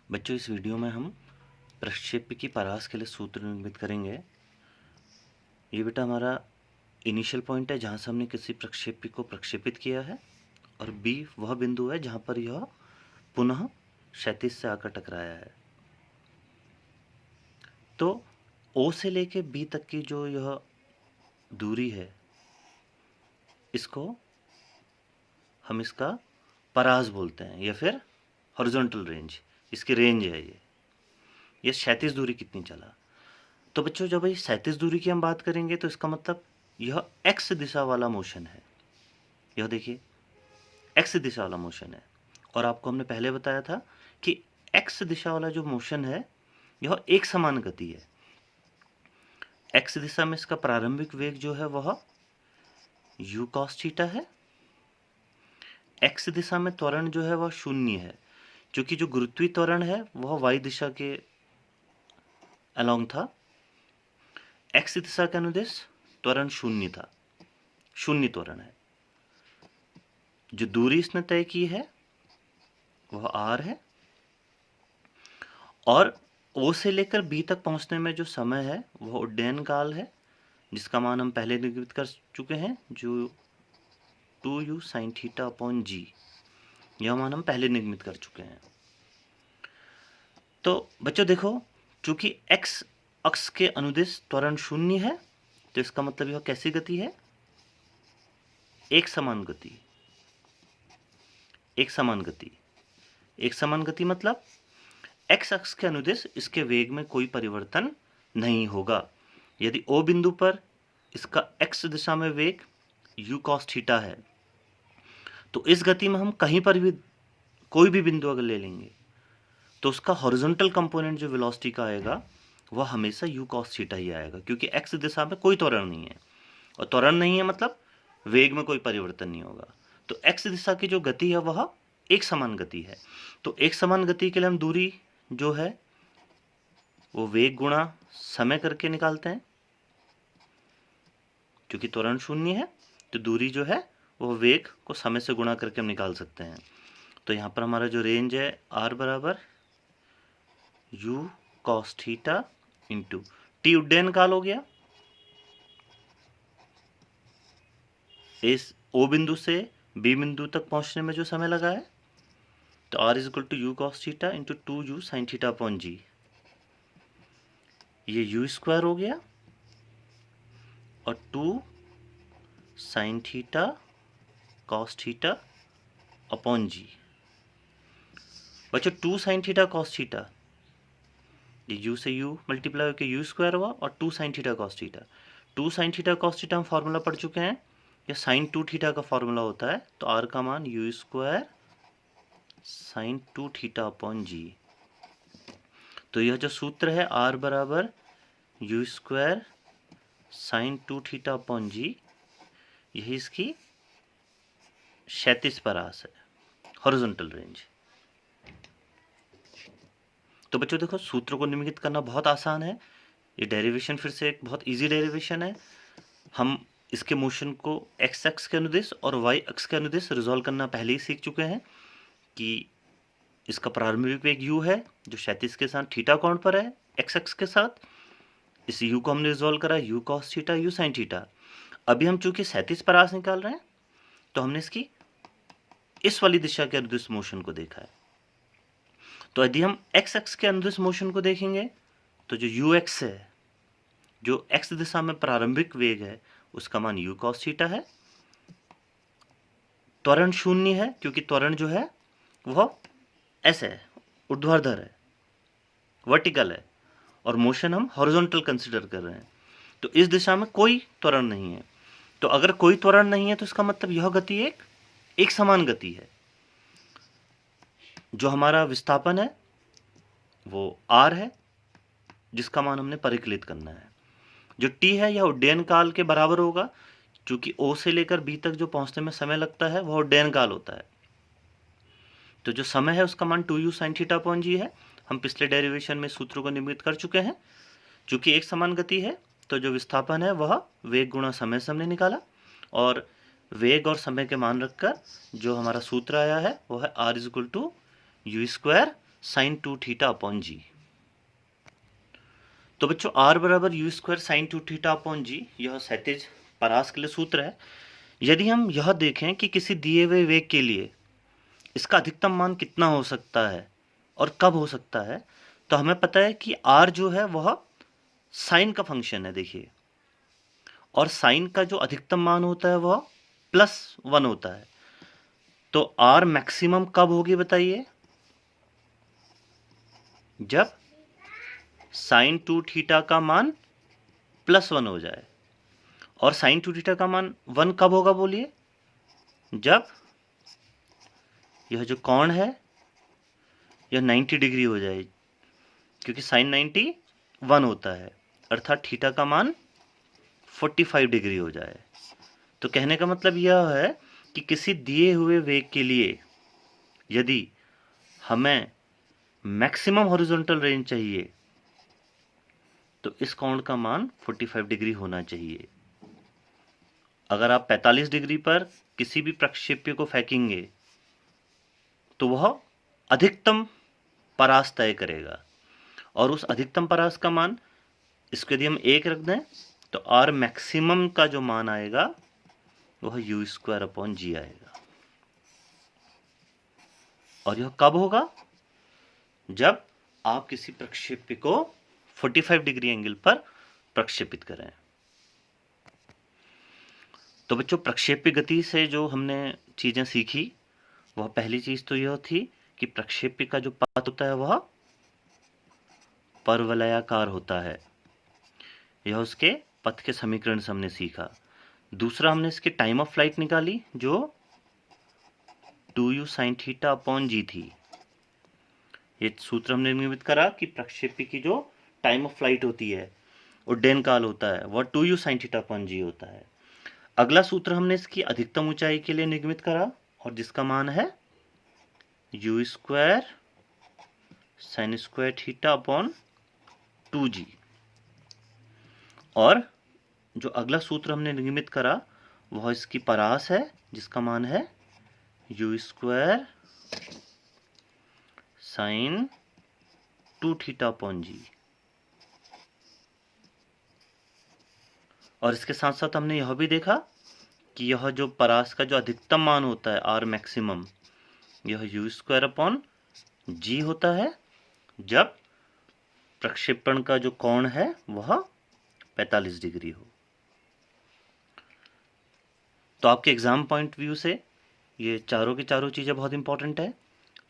बच्चों, इस वीडियो में हम प्रक्षेप्य की परास के लिए सूत्र निर्मित करेंगे। ये बेटा हमारा इनिशियल पॉइंट है जहाँ से हमने किसी प्रक्षेप्य को प्रक्षेपित किया है, और बी वह बिंदु है जहाँ पर यह पुनः क्षैतिज से आकर टकराया है। तो ओ से लेके बी तक की जो यह दूरी है, इसको हम इसका परास बोलते हैं, या फिर हॉरिजॉन्टल रेंज, इसकी रेंज है। ये क्षैतिज दूरी कितनी चला। तो बच्चों, जब ये क्षैतिज दूरी की हम बात करेंगे तो इसका मतलब यह एक्स दिशा वाला मोशन है। यह देखिए एक्स दिशा वाला मोशन है, और आपको हमने पहले बताया था कि एक्स दिशा वाला जो मोशन है यह एक समान गति है। एक्स दिशा में इसका प्रारंभिक वेग जो है वह u cos थीटा है। एक्स दिशा में त्वरण जो है वह शून्य है, क्योंकि जो गुरुत्वीय त्वरण है वह y दिशा के अलोंग था। एक्स दिशा के अनुदिश त्वरण शून्य था, शून्य त्वरण है। जो दूरी इसने तय की है वह r है, और O से लेकर B तक पहुंचने में जो समय है वह उड्डयन काल है, जिसका मान हम पहले निरूपित कर चुके हैं, जो 2u sin theta upon g, यह मान हम पहले निर्मित कर चुके हैं। तो बच्चों देखो, चूंकि x अक्ष के अनुदिश त्वरण शून्य है, तो इसका मतलब यह कैसी गति है, एक समान गति। एक समान गति, एक समान गति मतलब x अक्ष के अनुदिश इसके वेग में कोई परिवर्तन नहीं होगा। यदि O बिंदु पर इसका x दिशा में वेग u cos थीटा है, तो इस गति में हम कहीं पर भी कोई भी बिंदु अगर ले लेंगे तो उसका हॉरिजॉन्टल कंपोनेंट जो वेलोसिटी का आएगा वह हमेशा u cos थीटा ही आएगा, क्योंकि x दिशा में कोई त्वरण नहीं है, और त्वरण नहीं है मतलब वेग में कोई परिवर्तन नहीं होगा। तो x दिशा की जो गति है वह एक समान गति है। तो एक समान गति के लिए हम दूरी जो है वो वेग गुणा समय करके निकालते हैं। क्योंकि त्वरण शून्य है तो दूरी जो है वो वेग को समय से गुणा करके हम निकाल सकते हैं। तो यहाँ पर हमारा जो रेंज है r बराबर u cos theta into T उड्डयन काल हो गया। इस O बिंदु से B बिंदु तक पहुंचने में जो समय लगा है, तो r is equal to u cos theta into 2u sin theta upon g। ये u स्क्वायर हो गया और 2 sin theta cos theta upon g। बच्चों 2 sin थीटा cos थीटा, ये u से u मल्टीप्लाई होकर u स्क्वायर हुआ, और 2 sin theta cos theta. 2 sin theta cos theta हम फॉर्मूला पढ़ चुके हैं, ये sin 2 थीटा का फॉर्मूला होता है। तो r का मान u square sin 2 theta upon g। तो यह जो सूत्र है r बराबर u square sin 2 theta upon g, यही इसकी क्षैतिज परास है, हॉरिजॉन्टल रेंज। तो बच्चों देखो, सूत्र को निम्नलिखित करना बहुत आसान है। ये डेरिवेशन फिर से एक बहुत इजी डेरिवेशन है। हम इसके मोशन को एक्स अक्ष के अनुदिश और वाई अक्ष के अनुदिश रिजॉल्व करना पहले ही सीख चुके हैं कि इसका प्रारंभिक वेग u है जो क्षैतिज के साथ थीटा कोण पर है एक्स अक्ष के साथ। इस u को हमने रिजॉल्व करा u cos theta u sin theta. अभी हम चूंकि क्षैतिज परास निकाल रहे हैं तो हमने इसकी इस वाली दिशा के अनुदिश मोशन को देखा है। तो यदि हम एक्स अक्ष के अनुदिश मोशन को देखेंगे तो जो ux है, जो x दिशा में प्रारंभिक वेग है, उसका मान u cos थीटा है। त्वरण शून्य है क्योंकि त्वरण जो है वह ऐसे है, ऊर्ध्वाधर है, वर्टिकल है, और मोशन हम हॉरिजॉन्टल कंसीडर कर रहे हैं। तो इस दिशा में कोई त्वरण नहीं है। तो अगर कोई त्वरण नहीं है तो इसका मतलब यह गति एक समान गति है। जो हमारा विस्थापन है वो r है, जिसका मान हमने परिकलित करना है। जो t है यह उड्डयन काल के बराबर होगा, क्योंकि O से लेकर B तक जो पहुंचने में समय लगता है वह उड्डयन काल होता है। तो जो समय है उसका मान 2u sin theta upon g है। हम पिछले डेरिवेशन में सूत्रों को निम्नलिखित कर चुके हैं। चूंकि एक समान गति है तो जो विस्थापन है वह वेग गुणा समय से हमने निकाला, और वेग और समय के मान रखकर जो हमारा सूत्र आया है वो है r is equal to u square sine 2 theta upon g. तो बच्चों r बराबर u square sine 2 theta upon g, यह क्षैतिज परास के लिए सूत्र है। यदि हम यह देखें कि किसी दिए हुए वेग के लिए इसका अधिकतम मान कितना हो सकता है और कब हो सकता है, तो हमें पता है कि r जो है वह साइन का फंक्शन है, देखिए, और साइन का जो अधिकतम मान होता है वह +1 होता है। तो r मैक्सिमम कब होगी बताइए? जब साइन 2 थीटा का मान +1 हो जाए। और साइन 2 थीटा का मान 1 कब होगा बोलिए? जब यह जो कोण है यह 90 डिग्री हो जाए, क्योंकि साइन 90 1 होता है, अर्थात थीटा का मान 45 डिग्री हो जाए। तो कहने का मतलब यह है कि किसी दिए हुए वेग के लिए यदि हमें मैक्सिमम हॉरिजॉन्टल रेंज चाहिए तो इस कोण का मान 45 डिग्री होना चाहिए। अगर आप 45 डिग्री पर किसी भी प्रक्षेप्य को फेंकेंगे तो वह अधिकतम परास तय करेगा, और उस अधिकतम परास का मान, इसको यदि हम 1 रख दें तो r मैक्सिमम का जो मान आएगा वह यू स्क्वायर अपॉन जी आएगा। और यह कब होगा? जब आप किसी प्रक्षेप्य को 45 डिग्री एंगल पर प्रक्षेपित करें। तो बच्चों, प्रक्षेप्य गति से जो हमने चीजें सीखी वह पहली चीज तो यह थी कि प्रक्षेप्य का जो पथ होता है वह परवलयाकार होता है। यह उसके पथ के समीकरण से हमने सीखा। दूसरा, हमने इसकी टाइम ऑफ फ्लाइट निकाली जो 2u sin थीटा अपॉन जी थी। ये सूत्र हमने निर्मित करा कि प्रक्षेप्य की जो टाइम ऑफ फ्लाइट होती है, उड्डयन काल होता है, वह 2u sin थीटा अपॉन जी होता है। अगला सूत्र हमने इसकी अधिकतम ऊंचाई के लिए निर्मित करा, और जिसका मान है u square sine square theta upon 2g। और जो अगला सूत्र हमने निर्मित करा वह इसकी परास है, जिसका मान है u square sine 2 theta upon g. और इसके साथ साथ हमने यह भी देखा कि यह जो परास का जो अधिकतम मान होता है r मैक्सिमम, यह यू स्क्वायर अपॉन जी होता है जब प्रक्षेपण का जो कोण है वह 45 डिग्री हो। तो आपके एग्जाम पॉइंट व्यू से ये चारों की चारों चीजें बहुत इंपॉर्टेंट है।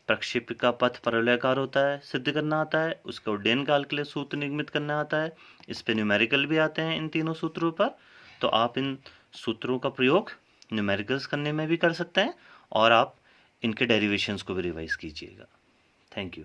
प्रक्षेप्य का पथ परवलयाकार होता है सिद्ध करना आता है, उसका उड्डयन काल के लिए सूत्र निर्मित करना आता है, इस पे न्यूमेरिकल भी आते हैं इन तीनों सूत्रों पर। तो आप इन सूत्रों का प्रयोग न्यूमेरिकल्स करने में भी कर सकते हैं, और आप इनके डेरिवेशंस को भी रिवाइज कीजिएगा। Thank you.